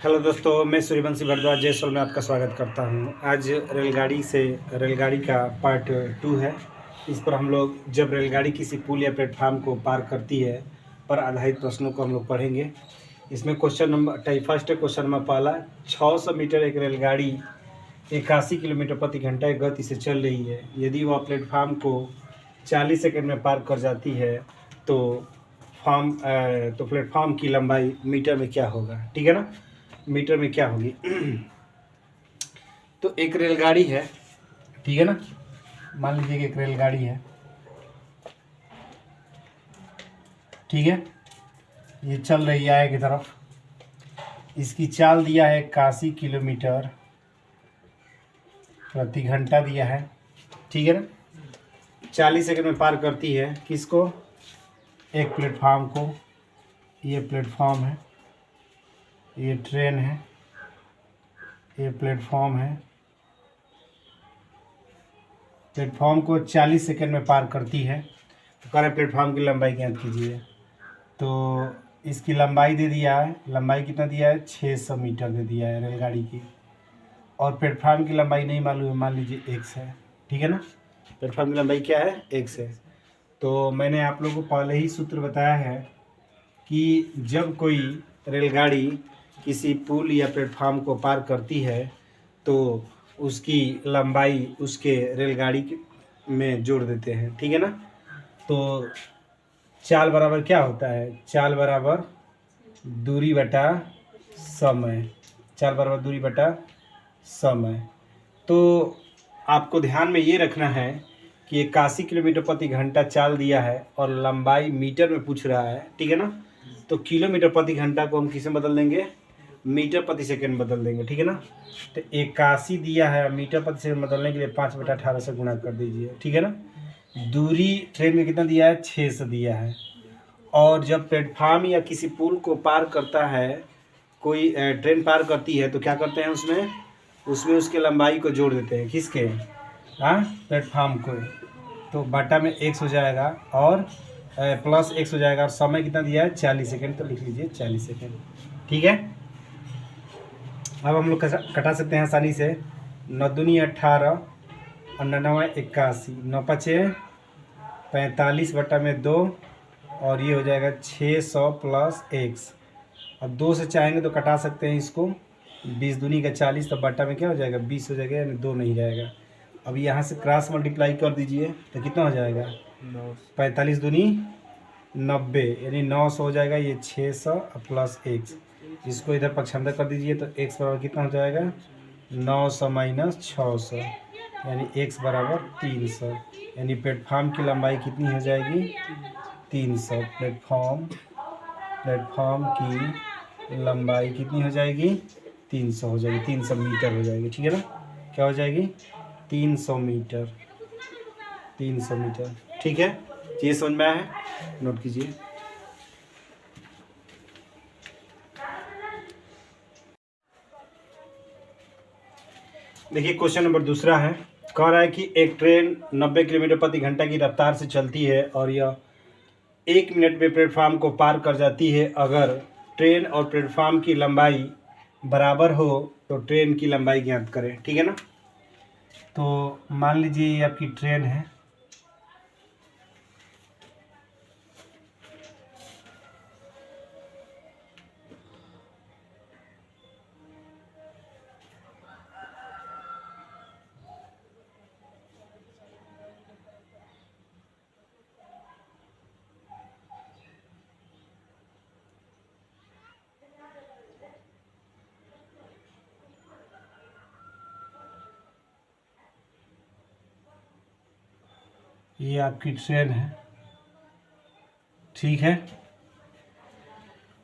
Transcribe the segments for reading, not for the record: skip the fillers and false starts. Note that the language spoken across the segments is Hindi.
हेलो दोस्तों, मैं सूर्यवंशी भारद्वाज जयसवाल में आपका स्वागत करता हूं। आज रेलगाड़ी का पार्ट 2 है। इस पर हम लोग जब रेलगाड़ी किसी पुल या प्लेटफार्म को पार करती है पर आधारित प्रश्नों को हम लोग पढ़ेंगे। इसमें फर्स्ट क्वेश्चन नंबर पहला, 600 मीटर एक रेलगाड़ी 81 किलोमीटर प्रति घंटा की गति से चल रही है। यदि वह प्लेटफार्म को 40 सेकंड में पार कर जाती है तो प्लेटफार्म की लंबाई मीटर में क्या होगा। ठीक है ना, मीटर में क्या होगी। तो एक रेलगाड़ी है, ठीक है ना, मान लीजिए कि एक रेलगाड़ी है, ठीक है, ये चल रही है आगे की तरफ। इसकी चाल दिया है 81 किलोमीटर प्रति घंटा दिया है, ठीक है ना। 40 सेकंड में पार करती है किसको, एक प्लेटफार्म को। ये प्लेटफार्म है, ये ट्रेन है, ये प्लेटफॉर्म है। प्लेटफॉर्म को 40 सेकंड में पार करती है। तो कह रहे प्लेटफॉर्म की लंबाई ज्ञात कीजिए। तो इसकी लंबाई दे दिया है, लंबाई कितना दिया है, 600 मीटर दे दिया है रेलगाड़ी की। और प्लेटफॉर्म की लंबाई नहीं मालूम है, मान लीजिए x है, ठीक है ना। प्लेटफॉर्म की लंबाई क्या है, x है। तो मैंने आप लोगों को पहले ही सूत्र बताया है कि जब कोई रेलगाड़ी किसी पुल या प्लेटफार्म को पार करती है तो उसकी लंबाई उसके रेलगाड़ी में जोड़ देते हैं, ठीक है ना। तो चाल बराबर क्या होता है, चाल बराबर दूरी बटा समय। चाल बराबर दूरी बटा समय। तो आपको ध्यान में ये रखना है कि 81 किलोमीटर प्रति घंटा चाल दिया है और लंबाई मीटर में पूछ रहा है, ठीक है ना। तो किलोमीटर प्रति घंटा को हम किस में बदल देंगे, मीटर प्रति सेकंड बदल देंगे, ठीक है ना। तो 81 दिया है, मीटर प्रति सेकंड बदलने के लिए 5/18 से गुणा कर दीजिए, ठीक है ना। दूरी ट्रेन में कितना दिया है, 600 दिया है। और जब प्लेटफार्म या किसी पुल को पार करता है, कोई ट्रेन पार करती है तो क्या करते हैं, उसमें उसके लंबाई को जोड़ देते हैं, किसके, हाँ, प्लेटफार्म को। तो बटा में x हो जाएगा और प्लस x हो जाएगा। और समय कितना दिया है, 40 सेकंड, तो लिख लीजिए 40 सेकंड, ठीक है। अब हम लोग कटा सकते हैं आसानी से। 9 दूनी 18 और 9 81, 9 5 45 बटा में 2 और ये हो जाएगा 600 प्लस x। अब 2 से चाहेंगे तो कटा सकते हैं इसको। 20 दूनी का 40, तो बटा में क्या हो जाएगा, 20 हो जाएगा, यानी 2 नहीं जाएगा। अब यहाँ से क्रॉस मल्टीप्लाई कर दीजिए तो कितना हो जाएगा, 45 दूनी 90, यानी 900 हो जाएगा। ये 600 प्लस x, इसको इधर पक्षांतर कर दीजिए तो x बराबर कितना हो जाएगा, 900 माइनस 600, यानी x बराबर 300। यानी प्लेटफार्म की लंबाई कितनी हो जाएगी, 300। प्लेटफार्म की लंबाई कितनी हो जाएगी, 300 हो जाएगी, 300 मीटर हो जाएगी, ठीक है ना। क्या हो जाएगी, 300 मीटर, 300 मीटर, ठीक है। ये समझ में आया है, नोट कीजिए। देखिए क्वेश्चन नंबर दूसरा है, कह रहा है कि एक ट्रेन 90 किलोमीटर प्रति घंटा की रफ्तार से चलती है और यह 1 मिनट में प्लेटफार्म को पार कर जाती है। अगर ट्रेन और प्लेटफार्म की लंबाई बराबर हो तो ट्रेन की लंबाई ज्ञात करें, ठीक है ना। तो मान लीजिए ये आपकी ट्रेन है, ये आपकी ट्रेन है, ठीक है,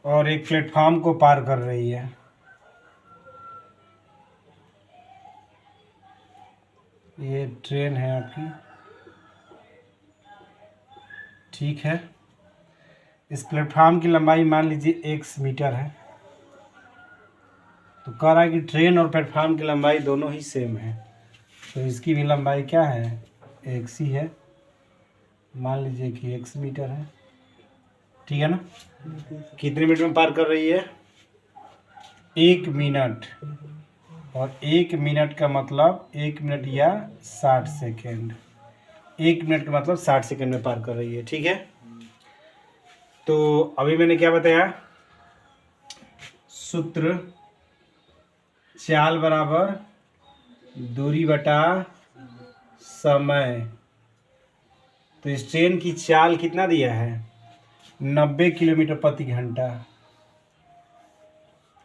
और एक प्लेटफार्म को पार कर रही है। ये ट्रेन है आपकी, ठीक है। इस प्लेटफार्म की लंबाई मान लीजिए x मीटर है। तो कह रहा है कि ट्रेन और प्लेटफार्म की लंबाई दोनों ही सेम है, तो इसकी भी लंबाई क्या है, x ही है। मान लीजिए कि x मीटर है, ठीक है ना। कितने मिनट में पार कर रही है, 1 मिनट, और 1 मिनट का मतलब 1 मिनट या 60 सेकेंड, 1 मिनट का मतलब 60 सेकेंड में पार कर रही है। ठीक है, तो अभी मैंने क्या बताया, सूत्र चाल बराबर दूरी बटा समय। तो इस ट्रेन की चाल कितना दिया है, 90 किलोमीटर प्रति घंटा,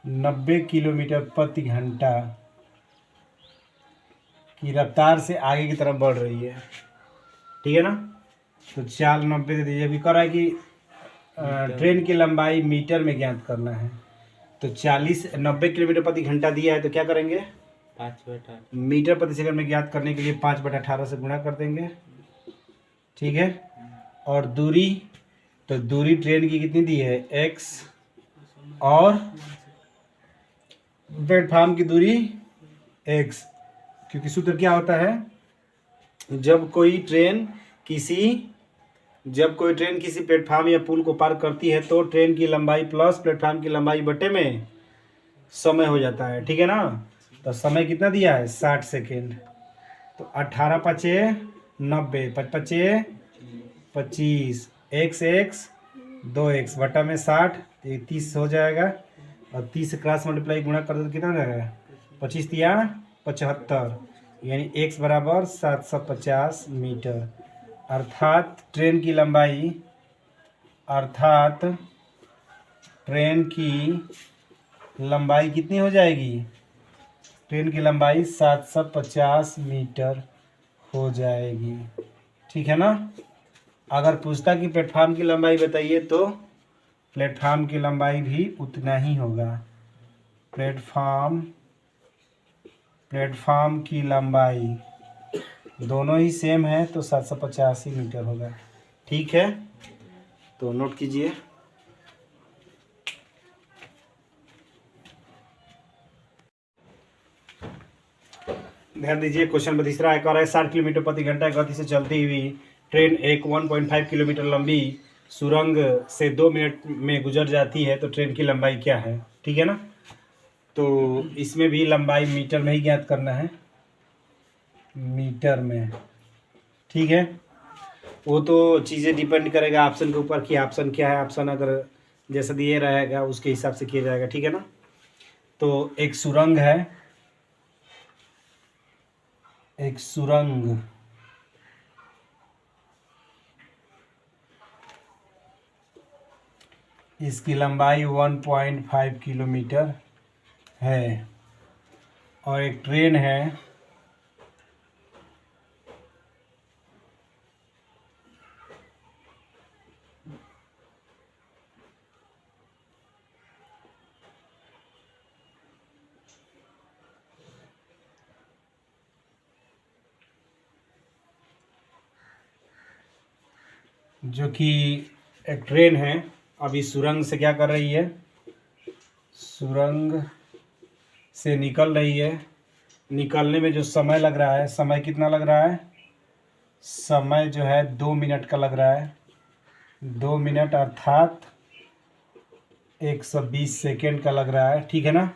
90 किलोमीटर प्रति घंटा की रफ्तार से आगे की तरफ बढ़ रही है। ठीक है ना, तो चाल 90 दे दीजिए। अभी कर रहा है कि ट्रेन की लंबाई मीटर में ज्ञात करना है, तो 90 किलोमीटर प्रति घंटा दिया है, तो क्या करेंगे, 5/8 मीटर प्रति सेकंड में ज्ञात करने के लिए 5/18 से गुणा कर देंगे। ठीक है, और दूरी, तो दूरी ट्रेन की कितनी दी है, x, और प्लेटफार्म की दूरी x, क्योंकि सूत्र क्या होता है, जब कोई ट्रेन किसी प्लेटफार्म या पुल को पार करती है तो ट्रेन की लंबाई प्लस प्लेटफार्म की लंबाई बटे में समय हो जाता है। ठीक है ना, तो समय कितना दिया है, 60 सेकेंड। तो 18 पचे 90, 5 पचे 25, x 2x बटा में 60, तो ये 30 हो जाएगा, और 30 से क्रॉस मल्टीप्लाई गुणा कर दो तो कितना हो जाएगा, 25 या 75, यानी x बराबर 750 मीटर। अर्थात ट्रेन की लंबाई कितनी हो जाएगी, ट्रेन की लंबाई 750 मीटर हो जाएगी। ठीक है ना, अगर पूछता कि प्लेटफार्म की लंबाई बताइए तो प्लेटफार्म की लंबाई भी उतना ही होगा। प्लेटफार्म की लंबाई दोनों ही सेम है, तो 750 मीटर होगा। ठीक है, तो नोट कीजिए। ध्यान दीजिए, क्वेश्चन तीसरा एक और है, 60 किलोमीटर प्रति घंटा गति से चलती हुई ट्रेन एक 1.5 किलोमीटर लंबी सुरंग से 2 मिनट में गुजर जाती है, तो ट्रेन की लंबाई क्या है। ठीक है ना, तो इसमें भी लंबाई मीटर में ही ज्ञात करना है, मीटर में। ठीक है, वो तो चीज़ें डिपेंड करेगा ऑप्शन के ऊपर कि ऑप्शन क्या है, ऑप्शन अगर जैसा दिए रहेगा उसके हिसाब से किया जाएगा। ठीक है ना, तो एक सुरंग है, एक सुरंग, इसकी लंबाई 1.5 किलोमीटर है, और एक ट्रेन है जो कि एक ट्रेन है, अभी सुरंग से क्या कर रही है, सुरंग से निकल रही है। निकलने में जो समय लग रहा है, समय कितना लग रहा है, समय जो है 2 मिनट का लग रहा है, 2 मिनट अर्थात 120 सेकेंड का लग रहा है। ठीक है ना,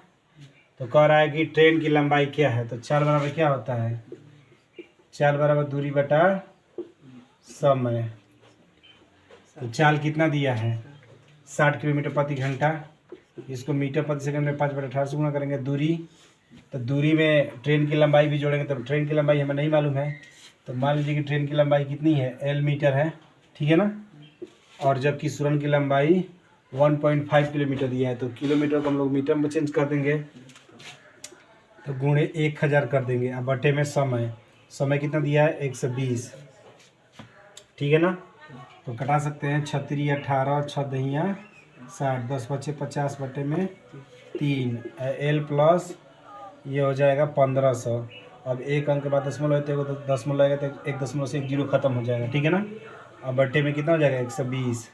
तो कह रहा है कि ट्रेन की लंबाई क्या है, तो चाल बराबर क्या होता है, चाल बराबर दूरी बटा समय। तो चाल कितना दिया है, 60 किलोमीटर प्रति घंटा, इसको मीटर प्रति सेकंड में 5/18 से गुणा करेंगे। दूरी, तो दूरी में ट्रेन की लंबाई भी जोड़ेंगे, तो ट्रेन की लंबाई हमें नहीं मालूम है, तो मान लीजिए कि ट्रेन की लंबाई कितनी है, L मीटर है। ठीक है ना, और जबकि सुरंग की लंबाई 1.5 किलोमीटर दिया है, तो किलोमीटर को हम लोग मीटर में चेंज कर देंगे, तो गुणे 1000 कर देंगे। अब बटे में समय कितना दिया है, 120। ठीक है ना, तो कटा सकते हैं, 36 18 6 दहिया 60, 10 बचे 50 बटे में 3, L प्लस ये हो जाएगा 1500। अब एक अंक के बाद दशमलव है, तो दशमलव लगेगा तो 1 दशमलव से 1 जीरो खत्म हो जाएगा। ठीक है ना, अब बटे में कितना हो जाएगा, 120,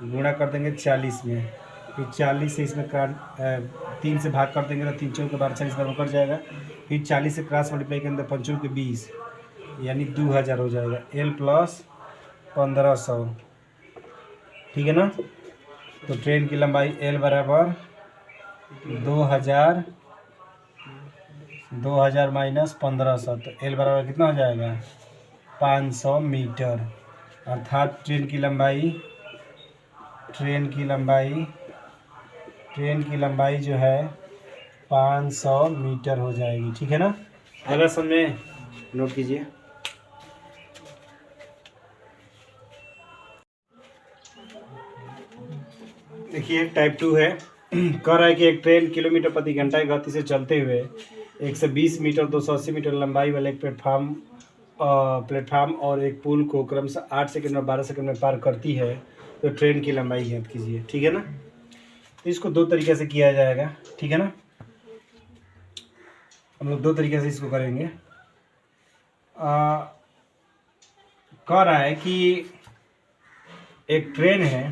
गुणा कर देंगे 40 में, फिर 40 से इसमें 3 से भाग कर देंगे, तो 3 चौके 12 40 बराबर कट जाएगा, फिर 40 से क्रॉस मल्टीप्लाई के अंदर 5 के 20, यानी 2000 हो जाएगा, L प्लस 1500। ठीक है ना, तो ट्रेन की लंबाई L बराबर 2000 माइनस 1500, तो एल बराबर कितना हो जाएगा 500 मीटर। अर्थात ट्रेन की लंबाई जो है 500 मीटर हो जाएगी। ठीक है ना, अगला समझ में नोट कीजिए। देखिए टाइप 2 है। कह रहा है कि एक ट्रेन किलोमीटर प्रति घंटा की गति से चलते हुए 120 मीटर 280 मीटर लंबाई वाले एक प्लेटफार्म और एक पुल को क्रमशः 8 सेकंड और 12 सेकंड में पार करती है, तो ट्रेन की लंबाई ज्ञात कीजिए। ठीक है ना, तो इसको दो तरीके से किया जाएगा। ठीक है ना, हम लोग दो तरीके से इसको करेंगे। कह रहा है कि एक ट्रेन है,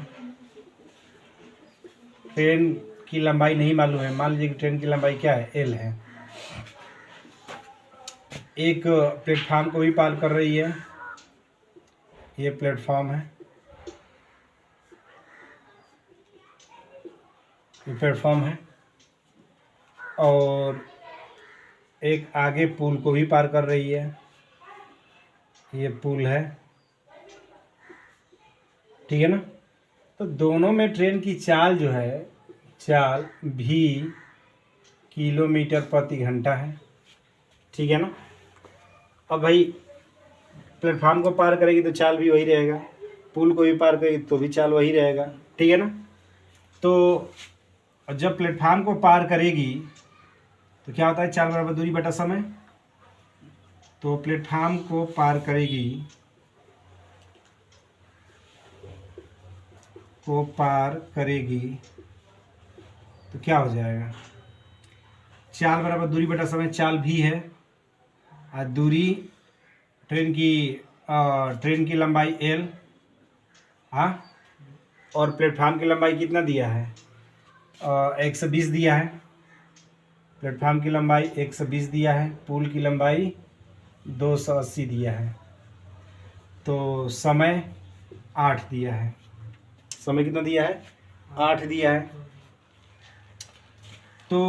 ट्रेन की लंबाई नहीं मालूम है। मान लीजिए कि ट्रेन की लंबाई क्या है, एल है। एक प्लेटफार्म को भी पार कर रही है, ये प्लेटफार्म है, ये प्लेटफार्म है, और एक आगे पुल को भी पार कर रही है, ये पुल है। ठीक है ना, तो दोनों में ट्रेन की चाल जो है, चाल भी किलोमीटर प्रति घंटा है। ठीक है ना, अब भाई प्लेटफार्म को पार करेगी तो चाल भी वही रहेगा, पुल को भी पार करेगी तो भी चाल वही रहेगा। ठीक है ना, तो जब प्लेटफार्म को पार करेगी तो क्या होता है, चाल बराबर दूरी बटा समय। तो प्लेटफार्म को पार करेगी तो क्या हो जाएगा, चाल बराबर दूरी बटा समय, चाल भी है और दूरी ट्रेन की लंबाई एल, हाँ, और प्लेटफार्म की लंबाई कितना दिया है, 120 दिया है। प्लेटफार्म की लंबाई 120 दिया है, पुल की लंबाई 280 दिया है, तो समय 8 दिया है। समय कितना दिया है, 8 दिया है। तो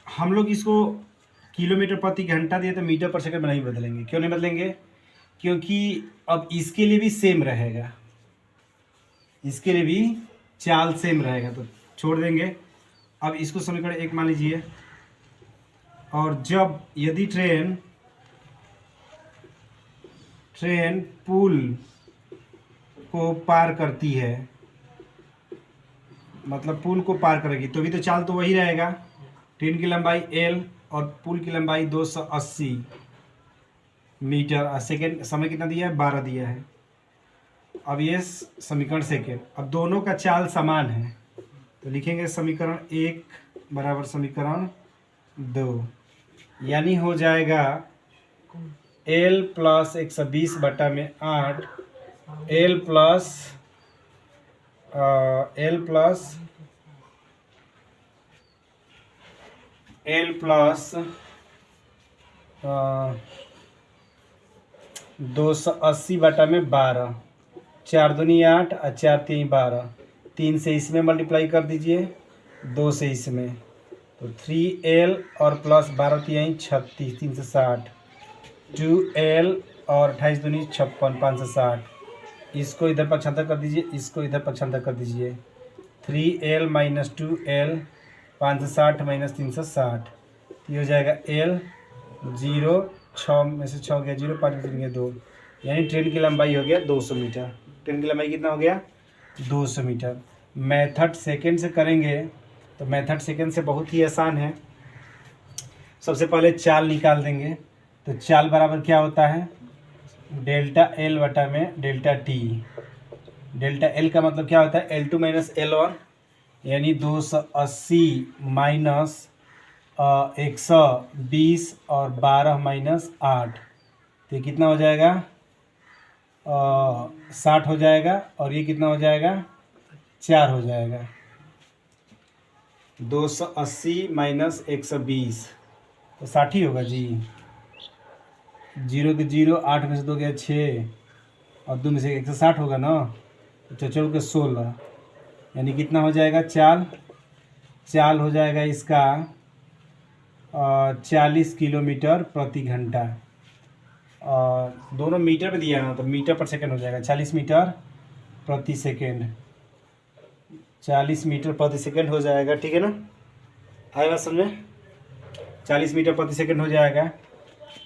हम लोग इसको किलोमीटर प्रति घंटा दिए तो मीटर पर सेकंड में नहीं बदलेंगे। क्यों नहीं बदलेंगे, क्योंकि अब इसके लिए भी सेम रहेगा, इसके लिए भी चाल सेम रहेगा, तो छोड़ देंगे। अब इसको समीकरण 1 मान लीजिए। और जब यदि ट्रेन पुल को पार करती है, मतलब पुल को पार करेगी, तो भी तो चाल तो वही रहेगा। ट्रेन की लंबाई एल और पुल की लंबाई 280 मीटर और सेकेंड, समय कितना दिया है, 12 दिया है। अब ये समीकरण सेकेंड, अब दोनों का चाल समान है, तो लिखेंगे समीकरण 1 बराबर समीकरण 2, यानी हो जाएगा एल प्लस 120 बटा में 8, एल प्लस 280 बटा में 12, 4 दूनी 8 और 4 3 12, 3 से इसमें मल्टीप्लाई कर दीजिए, 2 से इसमें, तो 3L और प्लस 12 3 36, 3 से 60, 2L और 28 दूनी 56, 5 से 60, इसको इधर पक्षांतर कर दीजिए, इसको इधर पक्षांतर कर दीजिए, 3L माइनस 2L, 5 से 60 माइनस 3 से 60, ये हो जाएगा L 0, 6 में से 6 गया 0, 5 में से 2, यानी ट्रेन की लंबाई हो गया 200 मीटर। ट्रेन की लंबाई कितना हो गया, 200 मीटर। मेथड सेकेंड से करेंगे तो मेथड सेकेंड से बहुत ही आसान है। सबसे पहले चाल निकाल देंगे, तो चाल बराबर क्या होता है, डेल्टा एल बटा में डेल्टा टी। डेल्टा एल का मतलब क्या होता है, L2 माइनस L1, यानी 280 माइनस 120 और 12 माइनस 8, तो ये कितना हो जाएगा, 60 हो जाएगा, और ये कितना हो जाएगा, 4 हो जाएगा। 280 माइनस 120 तो 60 ही होगा जी, 0 के 0, 8 में से 2 गया 6 और 2 में से 160 होगा ना, तो 4 के 16, यानी कितना हो जाएगा, चाल हो जाएगा इसका 40 किलोमीटर प्रति घंटा। और दोनों मीटर में दिया है ना, तो मीटर पर सेकंड हो जाएगा। 40 मीटर प्रति सेकंड, 40 मीटर प्रति सेकंड हो जाएगा। ठीक है ना, आएगा समझ में? 40 मीटर प्रति सेकंड हो जाएगा।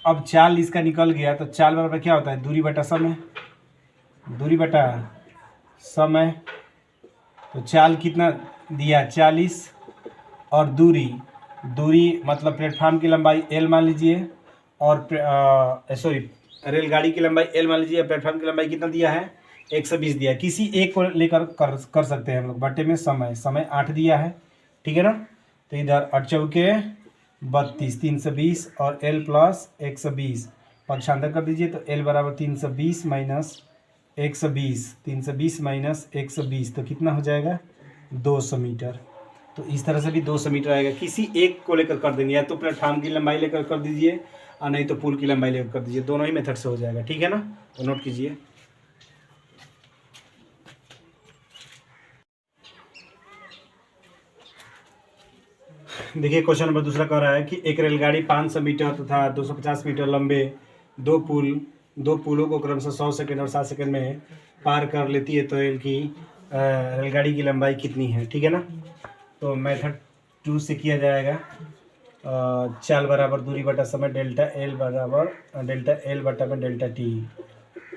अब चाल इसका निकल गया, तो चाल बराबर क्या होता है? दूरी बटा समय। दूरी बटा समय, तो चाल कितना दिया? 40, और दूरी, दूरी मतलब प्लेटफार्म की लंबाई L मान लीजिए, और सॉरी रेलगाड़ी की लंबाई L मान लीजिए, प्लेटफार्म की लंबाई कितना दिया है? 120 दिया है। किसी एक को लेकर कर सकते हैं हम लोग। बटे में समय, समय 8 दिया है। ठीक है ना, तो इधर 8 चौके 32, 320, और L प्लस 120 पक्षांतर कर दीजिए, तो L बराबर 320 माइनस 120, 320 माइनस 120, तो कितना हो जाएगा? 200 मीटर। तो इस तरह से भी 200 मीटर आएगा। किसी एक को लेकर कर देंगे, या तो प्लेटफार्म की लंबाई लेकर कर दीजिए, और नहीं तो पुल की लंबाई लेकर कर दीजिए। दोनों ही मेथड से हो जाएगा। ठीक है ना, तो नोट कीजिए। देखिए क्वेश्चन नंबर दूसरा कह रहा है कि एक रेलगाड़ी 500 मीटर तथा 250 मीटर लंबे दो पुलों को क्रमशः 100 सेकंड और 7 सेकंड में पार कर लेती है, तो रेलगाड़ी की लंबाई कितनी है? ठीक है ना, तो मेथड 2 से किया जाएगा। चाल बराबर दूरी बटा समय, डेल्टा एल बराबर डेल्टा एल बटा में डेल्टा टी।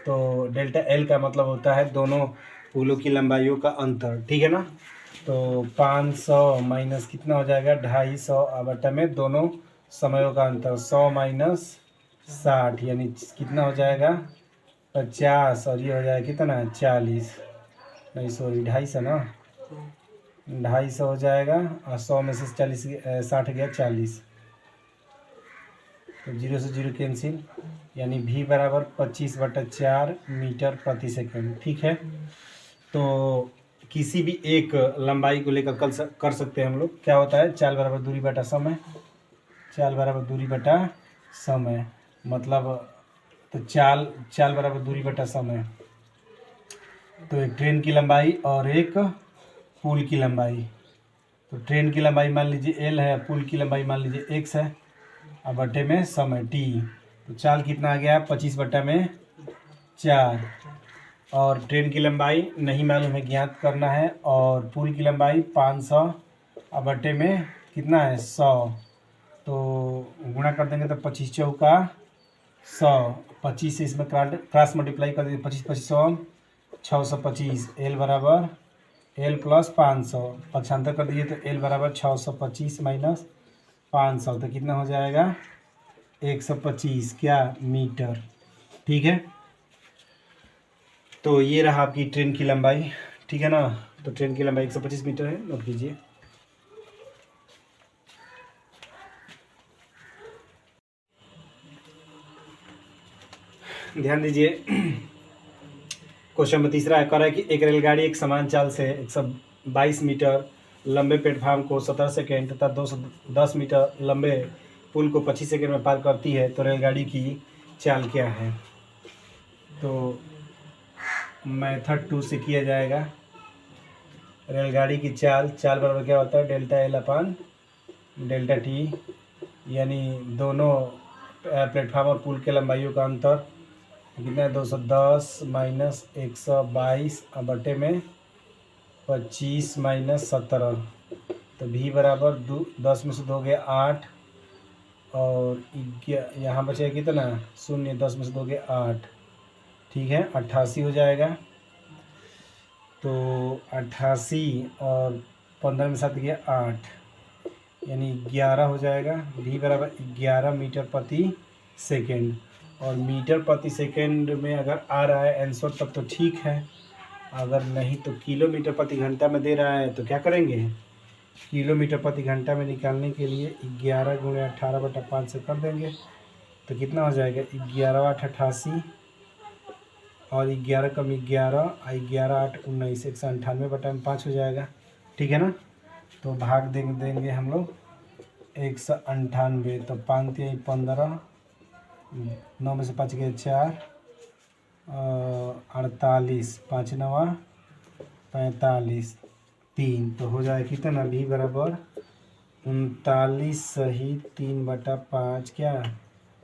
तो डेल्टा एल का मतलब होता है दोनों पुलों की लंबाइयों का अंतर। ठीक है ना, तो 500 माइनस कितना हो जाएगा? 250 बटा में दोनों समयों का अंतर, 100 माइनस 60, यानी कितना हो जाएगा? 50, और ये हो जाएगा कितना? 40, नहीं सॉरी 250 ना, 250 हो जाएगा, और 100 में से 40 60 गया 40, तो 0 से 0 कैंसिल, यानी भी बराबर 25/4 मीटर प्रति सेकंड। ठीक है, तो किसी भी एक लंबाई को लेकर कर सकते हैं हम लोग। क्या होता है? चाल बराबर दूरी बटा समय, चाल बराबर दूरी बटा समय, मतलब तो चाल बराबर दूरी बटा समय, तो एक ट्रेन की लंबाई और एक पुल की लंबाई। तो ट्रेन की लंबाई मान लीजिए L है, पुल की लंबाई मान लीजिए X है, और बटे में समय T। तो चाल कितना आ गया? 25/4, और ट्रेन की लंबाई नहीं मालूम है, ज्ञात करना है, और पुल की लंबाई 500, और बटे में कितना है? 100, तो गुणा कर देंगे तो 25 चौका 100, 25 से इसमें क्रॉस मल्टीप्लाई कर दीजिए, 25 25 625, L बराबर L प्लस 500 पक्षांतर कर दीजिए, तो L बराबर 625 माइनस 500, तो कितना हो जाएगा? 125 क्या? मीटर। ठीक है, तो ये रहा आपकी ट्रेन की लंबाई। ठीक है ना, तो ट्रेन की लंबाई 125 मीटर है, नोट कीजिए। ध्यान दीजिए, क्वेश्चन में तीसरा कह रहा है कि एक रेलगाड़ी एक समान चाल से 122 मीटर लंबे प्लेटफार्म को 17 सेकेंड तथा 210 मीटर लंबे पुल को 25 सेकेंड में पार करती है, तो रेलगाड़ी की चाल क्या है? तो मेथड 2 से किया जाएगा। रेलगाड़ी की चाल बराबर क्या होता है? Delta L upon delta T, यानी दोनों प्लेटफार्म और पुल के लंबाइयों का अंतर कितना है? 210 माइनस 122 बटे में 25 माइनस 17, तो भी बराबर 10 में से 2 गया 8, और यहाँ बचेगा कितना? 0, 10 में से 2 गया 8। ठीक है, 88 हो जाएगा। तो 88 और 15 में 7 गया 8, यानी 11 हो जाएगा। भी बराबर 11 मीटर प्रति सेकेंड, और मीटर प्रति सेकेंड में अगर आ रहा है आंसर तब तो ठीक है, अगर नहीं तो किलोमीटर प्रति घंटा में दे रहा है, तो क्या करेंगे? किलोमीटर प्रति घंटा में निकालने के लिए 11 गुणे 18/5 से कर देंगे, तो कितना हो जाएगा? 11 8 88, और 11 कम 11, 11 8 19, 198/5 हो जाएगा। ठीक है ना, तो भाग देंगे हम लोग 198, तो 5 3 15, 9 में से 5 गए 4, 48, 5 9 45, 3, तो हो जाए कितना v बराबर 39 सही 3/5 क्या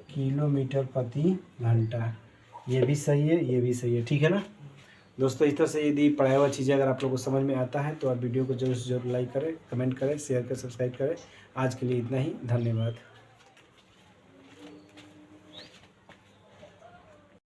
किलोमीटर प्रति घंटा। ये भी सही है, ये भी सही है, ठीक है ना दोस्तों। इस तरह से यदि पढ़ाया हुआ चीज़ें अगर आप लोगों को समझ में आता है तो आप वीडियो को जरूर से जरूर लाइक करें, कमेंट करें, शेयर करें, सब्सक्राइब करें। आज के लिए इतना ही, धन्यवाद।